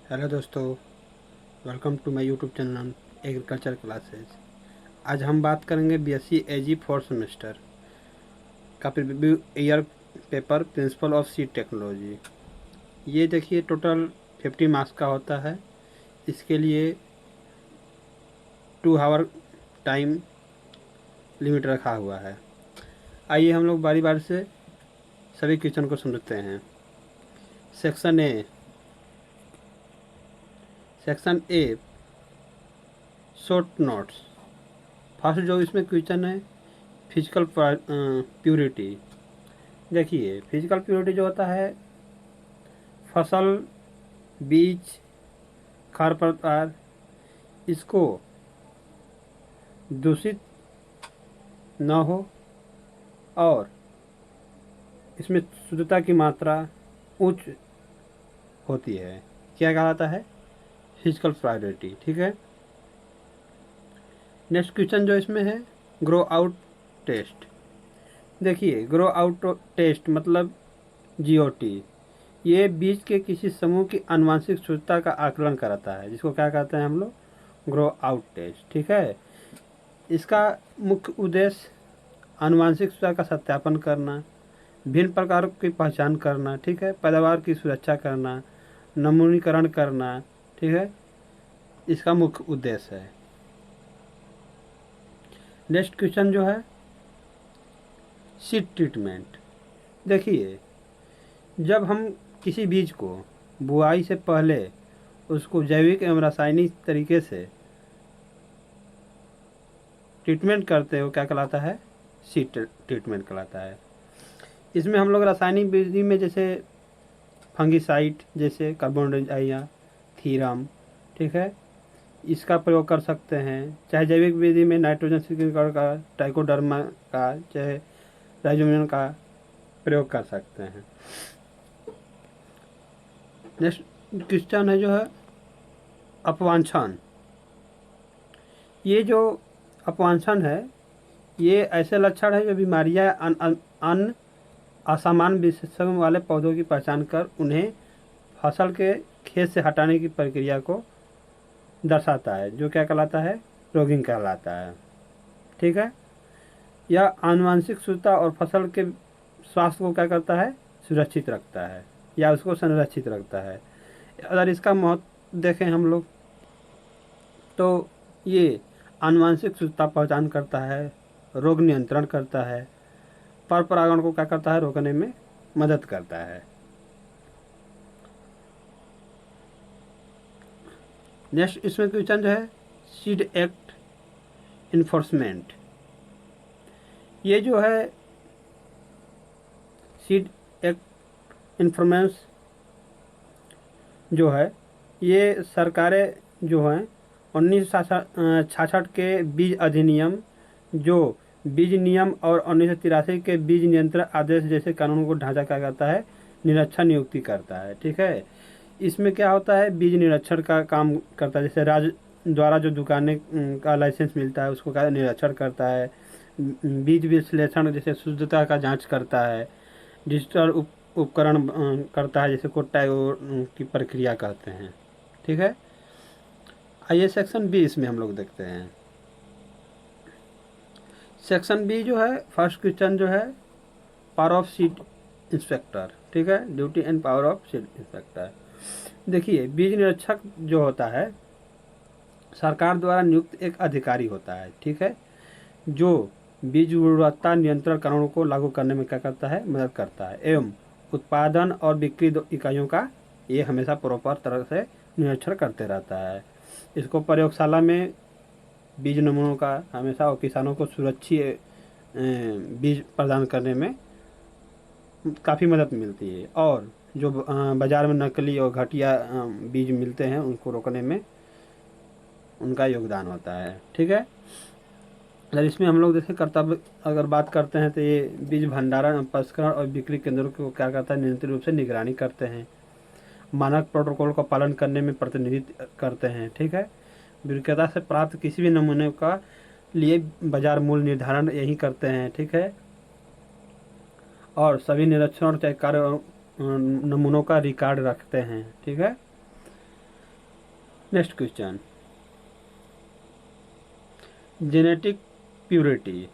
Hello दोस्तों, welcome to my YouTube channel agriculture classes. आज हम बात करेंगे बीएससी एजी फोर्थ सेमेस्टर का previous year paper principle of seed technology. ये देखिए टोटल 50 मार्क्स का होता है। इसके लिए 2 आवर टाइम लिमिट रखा हुआ है। आइए हम लोग बारी बारी से सभी क्वेश्चन को समझते हैं। Section A short notes. First जो इसमें क्वेश्चन है, फिजिकल प्योरिटी। देखिए फिजिकल प्योरिटी जो होता है, फसल, बीज, खरपतवार, इसको दूषित न हो और इसमें शुद्धता की मात्रा उच्च होती है, क्या कहलाता है? Physical priority. ठीक है। नेक्स्ट क्वेश्चन जो इसमें है, ग्रो आउट टेस्ट। देखिए ग्रो आउट टेस्ट मतलब जीओटी, ये बीज के किसी समूह की आनुवंशिक शुद्धता का आकलन कराता है, जिसको क्या कहते हैं हम लोग? Grow out test. ठीक है। इसका मुख्य उद्देश्य आनुवंशिक शुद्धता का सत्यापन करना, भिन्न प्रकारों की पहचान करना, ठीक है, पैदावार की सुरक्षा करना, नमूनीकरण करना, ठीक है, इसका मुख्य उद्देश्य है। नेक्स्ट क्वेश्चन जो है, सीड ट्रीटमेंट। देखिए जब हम किसी बीज को बुआई से पहले उसको जैविक एवं रासायनिक तरीके से ट्रीटमेंट करते हो, क्या कहलाता है? सीड ट्रीटमेंट कहलाता है। इसमें हम लोग रासायनिक विधि में जैसे फंगिसाइड, जैसे कार्बोनडाइया, थीरम, ठीक है, इसका प्रयोग कर सकते हैं। चाहे जैविक विधि में नाइट्रोजन सिक्विकर का, ट्राइकोडर्मा का, चाहे राइजोबियम का प्रयोग कर सकते हैं। नेक्स्ट क्वेश्चन है जो है अपवांछन। ये जो अपवांछन है, ये ऐसे लक्षण है जो बीमारियां अन्य असामान्य विशेषण वाले पौधों की पहचान कर उन्हें फसल के खेत से हटाने की प्रक्रिया को दर्शाता है, जो क्या कहलाता है? रोगिंग कहलाता है। ठीक है। यह आनुवंशिक शुद्धता और फसल के स्वास्थ्य को क्या करता है? सुरक्षित रखता है या उसको संरक्षित रखता है। अगर इसका महत्व देखें हम लोग, तो ये आनुवंशिक शुद्धता पहचान करता है, रोग नियंत्रण करता है, पर परागण को क्या करता है? रोकने में मदद करता है। नेक्स्ट इसमें क्वेश्चन जो है, सीड एक्ट इन्फोर्समेंट। ये जो है सीड एक्ट इन्फोर्मेंस जो है, ये सरकारें जो हैं 1966 के बीज अधिनियम, जो बीज नियम और 1983 के बीज नियंत्रण आदेश जैसे कानूनों को ढांचा क्या करता है? निरीक्षण नियुक्ति करता है। ठीक है। इसमें क्या होता है? बीज निरीक्षण का काम करता है। जैसे राज्य द्वारा जो दुकानें का लाइसेंस मिलता है, उसको क्या निरीक्षण करता है। बीज विश्लेषण जैसे शुद्धता का जांच करता है। डिजिटल उपकरण करता है, जैसे कोट्टा की प्रक्रिया कहते हैं। ठीक है। आइए सेक्शन बी इसमें हम लोग देखते हैं। सेक्शन बी जो है, फर्स्ट क्वेश्चन जो है, पावर ऑफ सीड इंस्पेक्टर। ठीक है, duty and power of seed inspector. देखिए बीज निरीक्षक जो होता है, सरकार द्वारा नियुक्त एक अधिकारी होता है, ठीक है, जो बीज गुणवत्ता नियंत्रण कानूनों को लागू करने में क्या करता है? मदद करता है, एवं उत्पादन और बिक्री इकाइयों का ये हमेशा प्रॉपर तरह से निरीक्षण करते रहता है। इसको प्रयोगशाला में बीज नमूनों का हमेशा और किसानों को सुरक्षित बीज प्रदान करने में काफ़ी मदद मिलती है, और जो बाज़ार में नकली और घटिया बीज मिलते हैं उनको रोकने में उनका योगदान होता है। ठीक है। अगर इसमें हम लोग जैसे कर्तव्य अगर बात करते हैं, तो ये बीज भंडारण, प्रसंस्करण और बिक्री केंद्रों को क्या करता है? नियंत्रित रूप से निगरानी करते हैं, मानक प्रोटोकॉल का पालन करने में प्रतिनिधित्व करते हैं। ठीक है। विक्रेता से प्राप्त किसी भी नमूने का लिए बाजार मूल्य निर्धारण यही करते हैं। ठीक है। और सभी निरीक्षण और कार्य नमूनों का रिकॉर्ड रखते हैं। ठीक है। Next question, genetic purity,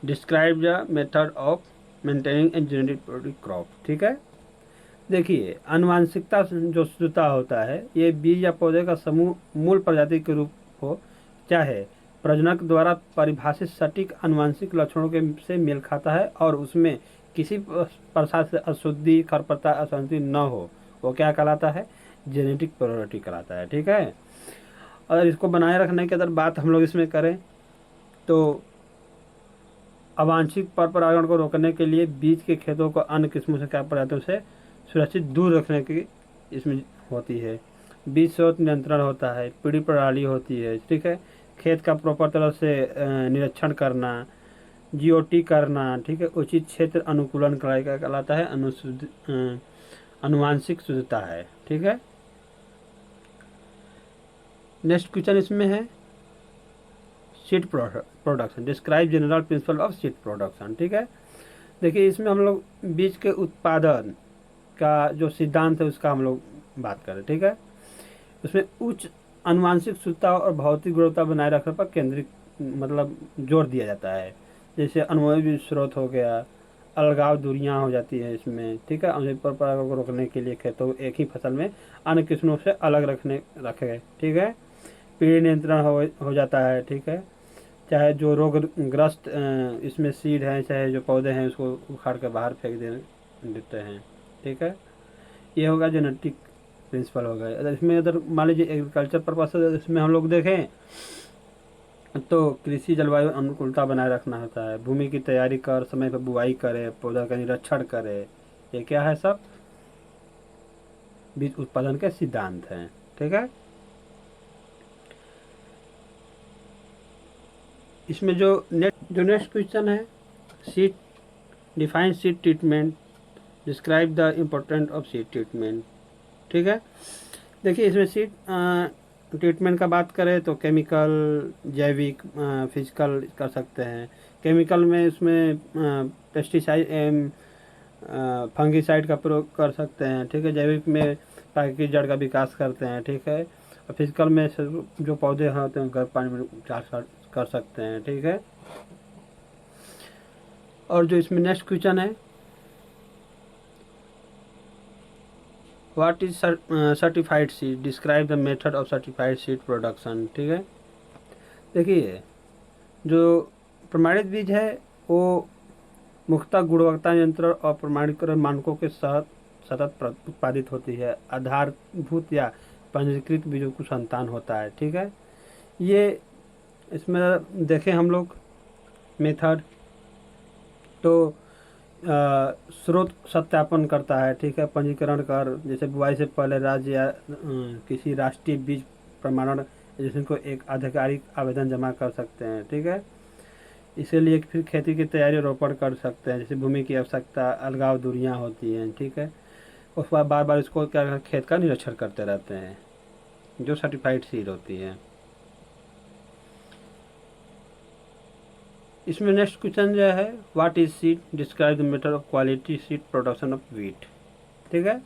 describe the method of maintaining a genetic purity crop. ठीक है, देखिए आनुवांशिकता जो शुद्धता होता है, ये बीज या पौधे का समूह मूल प्रजाति के रूप हो, चाहे प्रजनक द्वारा परिभाषित सटीक आनुवांशिक लक्षणों के से मेल खाता है और उसमें किसी प्रकार से अशुद्धि, खरपतवार, असंतुलित न हो, वो क्या कहलाता है? जेनेटिक प्योरिटी कहलाता है। ठीक है, अगर इसको बनाए रखने की अगर बात हम लोग इसमें करें तो अवांछित पर परागण को रोकने के लिए बीज के खेतों को अन्य किस्मों से क्या प्रजातियों से सुरक्षित दूर रखने की इसमें होती है। बीज स्रोत नियंत्रण होता है, पीढ़ी प्रणाली होती है। ठीक है, खेत का प्रॉपर तरह से निरीक्षण करना, जीओटी करना। ठीक है, उचित क्षेत्र अनुकूलन कराई का कहलाता है अनुवांशिक शुद्धता है। ठीक है, नेक्स्ट क्वेश्चन इसमें है seed production, describe general principle of seed production. ठीक है, देखिए इसमें हम लोग बीज के उत्पादन का जो सिद्धांत है उसका हम लोग बात करें। ठीक है, उसमें उच्च आनुवांशिक शुद्धता और भौतिक गुणवत्ता बनाए रखने पर केंद्रित मतलब जोर दिया जाता है। जैसे अनुभवी स्रोत हो गया, अलगाव दूरियां हो जाती है इसमें। ठीक है, अनुभवी पर परागण को रोकने के लिए खेतों को एक ही फसल में अन्य किस्मों से अलग रखे। ठीक है, पीढ़ी नियंत्रण हो जाता है। ठीक है, चाहे जो रोगग्रस्त इसमें सीड हैं, चाहे जो पौधे हैं, उसको उखाड़ कर बाहर फेंक देते हैं। ठीक है, ये होगा जेनेटिक प्रिंसिपल हो गए। अगर इसमें अगर मान लीजिए एग्रीकल्चर पर्पस इसमें हम लोग देखें तो कृषि जलवायु अनुकूलता बनाए रखना होता है, भूमि की तैयारी कर समय पर बुआई करे, पौधा का निरीक्षण करे। ये क्या है? सब बीज उत्पादन के सिद्धांत हैं। ठीक है, इसमें जो नेक्स्ट क्वेश्चन है, seed define seed treatment, describe the important of seed treatment. ठीक है, देखिए इसमें सीड ट्रीटमेंट का बात करें तो केमिकल, जैविक, फिजिकल कर सकते हैं। केमिकल में इसमें पेस्टिसाइड फंगिसाइड का प्रयोग कर सकते हैं। ठीक है, जैविक में ताकि की जड़ का विकास करते हैं। ठीक है, और फिजिकल में जो पौधे होते हैं गर्म पानी में चार कर सकते हैं। ठीक है, और जो इसमें नेक्स्ट क्वेश्चन है, what is certified seed, describe the method of certified seed production. ठीक है, देखिए जो प्रमाणित बीज है वो मुख्यतः गुणवत्ता नियंत्रण और प्रमाणीकरण मानकों के साथ सतत उत्पादित होती है। आधारभूत या पंजीकृत बीजों को संतान होता है। ठीक है, ये इसमें देखें हम लोग मेथड तो स्रोत सत्यापन करता है। ठीक है, पंजीकरण कर, जैसे बुआई से पहले राज्य या किसी राष्ट्रीय बीज प्रमाणन एजेंसी को एक आधिकारिक आवेदन जमा कर सकते हैं। ठीक है, इसीलिए फिर खेती की तैयारी रोपण कर सकते हैं, जैसे भूमि की आवश्यकता, अलगाव दूरियां होती हैं। ठीक है, उसके बाद बार बार इसको क्या खेत का निरीक्षण करते रहते हैं, जो सर्टिफाइड सीड होती है। इसमें नेक्स्ट क्वेश्चन जो है, what is seed, describe the method of quality seed production of wheat. ठीक है,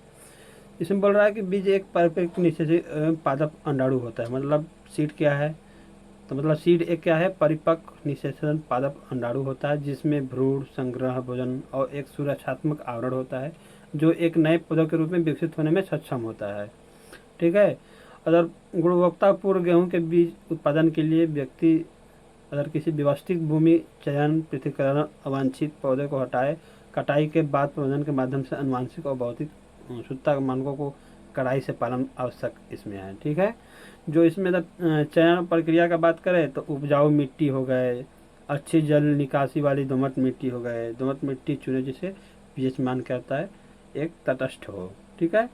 इसमें बोल रहा है कि बीज एक परिपक्व नीचे से पादप अंडाणु होता है। मतलब सीड क्या है? तो मतलब सीड एक क्या है? परिपक्व निषेचन पादप अंडाणु होता है, जिसमें भ्रूण, संग्रह, भोजन और एक सुरक्षात्मक आवरण होता है, जो एक नए पौधे के रूप में विकसित होने में सक्षम होता है। ठीक है, अगर गुणवत्तापूर्ण गेहूं के बीज उत्पादन के लिए व्यक्ति अगर किसी व्यवस्थित भूमि चयन, पृथक्करण, अवांछित पौधे को हटाए, कटाई के बाद प्रबंधन के माध्यम से आनुवांशिक और भौतिक शुद्धता मानकों को कड़ाई से पालन आवश्यक इसमें है। ठीक है, जो इसमें चयन प्रक्रिया का बात करें तो उपजाऊ मिट्टी हो गए, अच्छी जल निकासी वाली दोमट मिट्टी हो गए। दोमट मिट्टी चुने जिसे पीएच मान कहता है एक तटस्थ हो। ठीक है,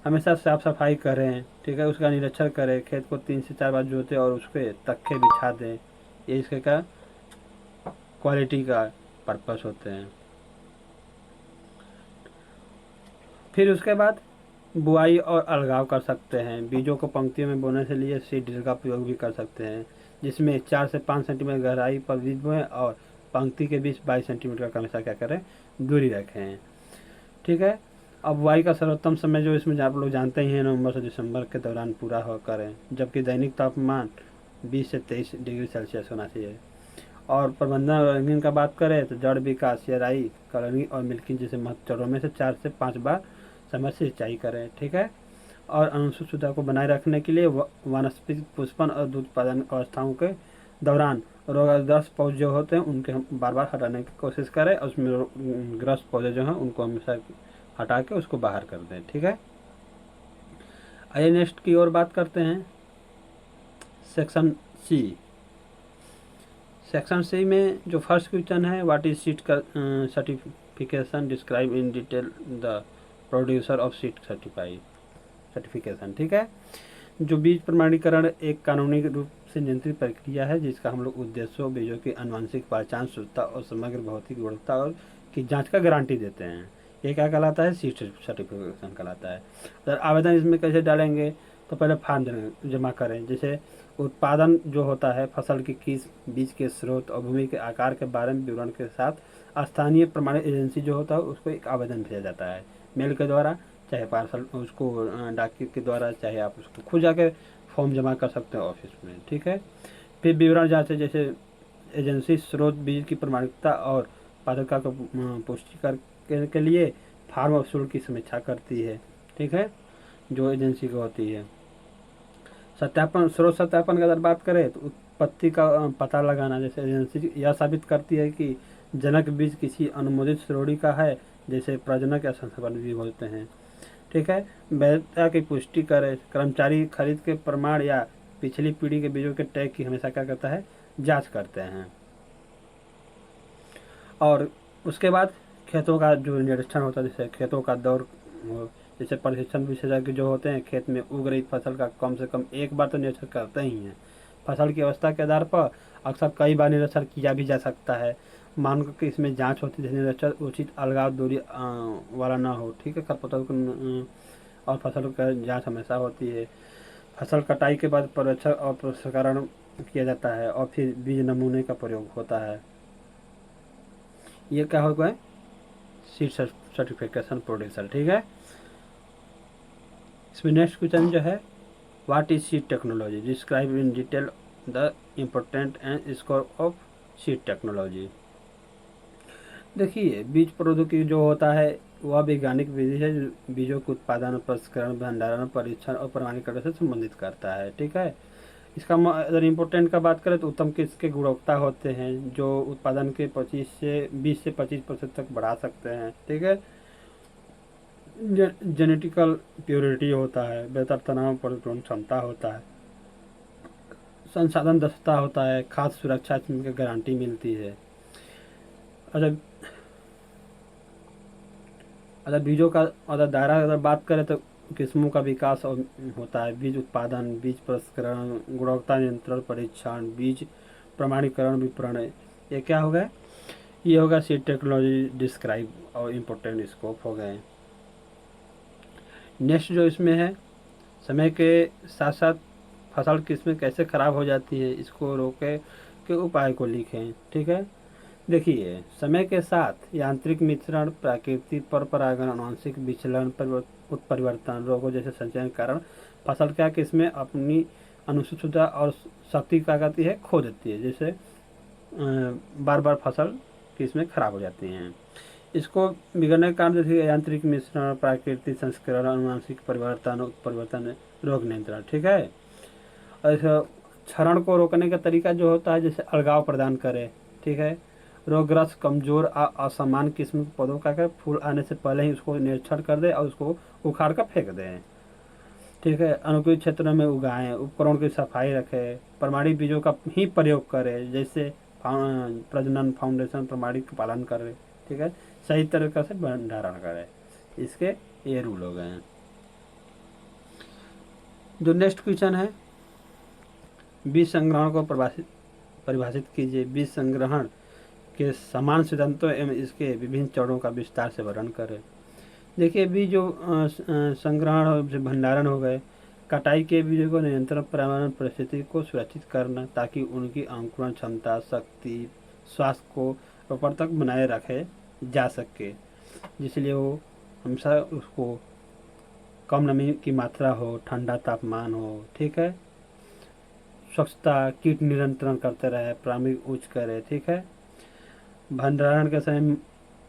हमेशा साफ सफाई करें। ठीक है, उसका निरीक्षण करें, खेत को 3 से 4 बार जोतें और उस पर तख्ते बिछा दें। ये इसके का क्वालिटी का पर्पस होते हैं। फिर उसके बाद बुआई और अलगाव कर सकते हैं। बीजों को पंक्तियों में बोने से लिए सीड ड्रिल का प्रयोग भी कर सकते हैं, जिसमें 4 से 5 सेंटीमीटर गहराई पर बीज बोएं और पंक्ति के बीच 22 सेंटीमीटर का हमेशा क्या करें, दूरी रखें। ठीक है, अब बुआई का सर्वोत्तम समय जो इसमें आप लोग जानते ही हैं, नवंबर से दिसंबर के दौरान पूरा हो करें, जबकि दैनिक तापमान 20 से 23 डिग्री सेल्सियस होना चाहिए। और प्रबंधन और रंगीन का बात करें तो जड़ विकास, चराई, कलरिंग और मिल्किंग जैसे महत्व चरणों में से 4 से 5 बार समय से सिंचाई करें, ठीक है। और अनुसूचिता को बनाए रखने के लिए वानस्पतिक पुष्पन और दूध उत्पादन अवस्थाओं के दौरान रोगाग्रस्त पौधे जो होते हैं उनके हम बार बार हटाने की कोशिश करें, और उसमें ग्रस्त पौधे जो हैं उनको हमेशा हटा के उसको बाहर कर दें, ठीक है। आइए नेक्स्ट की ओर बात करते हैं, सेक्शन सी। सेक्शन सी में जो फर्स्ट क्वेश्चन है, what is seed certification, describe in detail the producer of seed certification, ठीक है। जो बीज प्रमाणीकरण एक कानूनी रूप से नियंत्रित प्रक्रिया है जिसका हम लोग उद्देश्यों, बीजों की आनुवंशिक पहचान, शुद्धता और समग्र भौतिक गुणवत्ता और की जांच का गारंटी देते हैं। ये क्या कहलाता है? सीड सर्टिफिकेशन कहलाता है। अगर आवेदन इसमें कैसे डालेंगे, तो पहले फॉर्म जमा करें, जैसे उत्पादन जो होता है, फसल की किस्म, बीज के स्रोत और भूमि के आकार के बारे में विवरण के साथ स्थानीय प्रमाणित एजेंसी जो होता है उसको एक आवेदन भेजा जाता है, मेल के द्वारा, चाहे पार्सल उसको डाक के द्वारा, चाहे आप उसको खुद जाके फॉर्म जमा कर सकते हैं ऑफिस में, ठीक है। फिर विवरण जांचे, जैसे एजेंसी स्रोत, बीज की प्रमाणिकता और पात्रता को पुष्टि करने के लिए फार्म वसूल की समीक्षा करती है, ठीक है, जो एजेंसी को होती है। सत्यापन, स्रोत सत्यापन की अगर बात करें तो उत्पत्ति का पता लगाना, जैसे एजेंसी यह साबित करती है कि जनक बीज किसी अनुमोदित श्रेणी का है, जैसे प्रजनक या संस्थापन भी बोलते हैं, ठीक है। वैधता की पुष्टि करे, कर्मचारी खरीद के प्रमाण या पिछली पीढ़ी के बीजों के टैग की हमेशा क्या करता है? जांच करते हैं। और उसके बाद खेतों का जो निरीक्षण होता है, जैसे खेतों का दौर, जैसे प्रशिक्षण विशेषज्ञ जो होते हैं खेत में उग रही फसल का कम से कम एक बार तो निरीक्षण करते ही हैं। फसल की अवस्था के आधार पर अक्सर कई बार निरीक्षण किया भी जा सकता है। मान कि इसमें जांच होती है, निरीक्षण उचित अलगाव दूरी वाला ना हो, ठीक है। खरपतवार को और फसल का जांच हमेशा होती है। फसल कटाई के बाद परीक्षण और प्रसंस्करण किया जाता है और फिर बीज नमूने का प्रयोग होता है। ये क्या होगा? सीड सर्टिफिकेशन प्रोड्यूसर, ठीक है। इसमें नेक्स्ट क्वेश्चन जो है, what is seed technology, describe in detail the important and scope of seed technology. देखिए, बीज प्रौद्योगिकी जो होता है वह वैज्ञानिक विधि है जो बीजों के उत्पादन, प्रसंस्करण, भंडारण, परीक्षण और प्रमाणीकरण से संबंधित करता है, ठीक है। इसका अगर इम्पोर्टेंट का बात करें तो उत्तम किस्म के गुणवत्ता होते हैं जो उत्पादन के 20 से 25% तक बढ़ा सकते हैं, ठीक है। जेनेटिकल प्योरिटी होता है, बेहतर तनाव प्रतिरोधक क्षमता होता है, संसाधन दक्षता होता है, खाद्य सुरक्षा की गारंटी मिलती है। अगर अगर बीजों का अगर दायरा अगर बात करें तो किस्मों का विकास और होता है, बीज उत्पादन, बीज प्रसंस्करण, गुणवत्ता नियंत्रण, परीक्षण, बीज प्रमाणीकरण, विपणन, ये क्या हो गए? ये होगा सीड टेक्नोलॉजी डिस्क्राइब और इम्पोर्टेंट स्कोप हो गए। नेक्स्ट जो इसमें है, समय के साथ साथ फसल किस्में कैसे खराब हो जाती है, इसको रोके के उपाय को लिखें, ठीक है। देखिए, समय के साथ यांत्रिक मिश्रण, प्राकृतिक पर परागण, आनुवंशिक विचलन, उत्परिवर्तन, रोगों जैसे संचयन के कारण फसल क्या किस्में अपनी अनुसूचिता और शक्ति क्या करती है? खो देती है, जैसे बार बार फसल किस्में खराब हो जाती हैं। इसको बिगड़ने के कारण जैसे यांत्रिक मिश्रण, प्राकृतिक संस्करण, आनुवंशिक परिवर्तन, उत्परिवर्तन, रोग नियंत्रण, ठीक है। और इस क्षरण को रोकने का तरीका जो होता है, जैसे अलगाव प्रदान करे, ठीक है। रोगग्रस्त, कमजोर, असमान किस्म के पौधों का फूल आने से पहले ही उसको निरीक्षण कर दे और उसको उखाड़ कर फेंक दें, ठीक है। अनुकूलित क्षेत्रों में उगाएं, उपकरण की सफाई रखें, प्रमाणित बीजों का ही प्रयोग करें, जैसे प्रजनन फाउंडेशन प्रमाणित का पालन करें, ठीक है। सही तरीके से भंडारण करें। इसके ये रूल हो गए हैं। जो नेक्स्ट क्वेश्चन है, बीज संग्रहण को परिभाषित कीजिए। बीज संग्रहण के समान सिद्धांतों एवं इसके विभिन्न चरणों का विस्तार से वर्णन करें। देखिए, बीज जो संग्रहण और भंडारण हो गए, कटाई के बीजों को नियंत्रण, पर्यावरण परिस्थिति को सुरक्षित करना ताकि उनकी अंकुरण क्षमता, शक्ति, स्वास्थ्य को ऊपर तक बनाए रखे जा सके, जिसलिए वो हमेशा उसको कम नमी की मात्रा हो, ठंडा तापमान हो, ठीक है। स्वच्छता, कीट नियंत्रण करते रहे, प्राथमिक उच्च करे, ठीक है। भंडारण के समय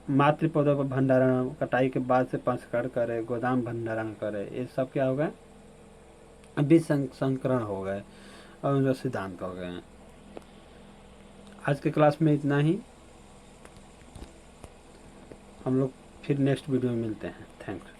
मातृ पौधों का भंडारण, कटाई के बाद से संस्करण करे, गोदाम भंडारण करे, ये सब क्या हो गए, बीज संकरण हो गए और उनका सिद्धांत हो गए हैं। आज के क्लास में इतना ही, हम लोग फिर नेक्स्ट वीडियो में मिलते हैं। थैंक्स।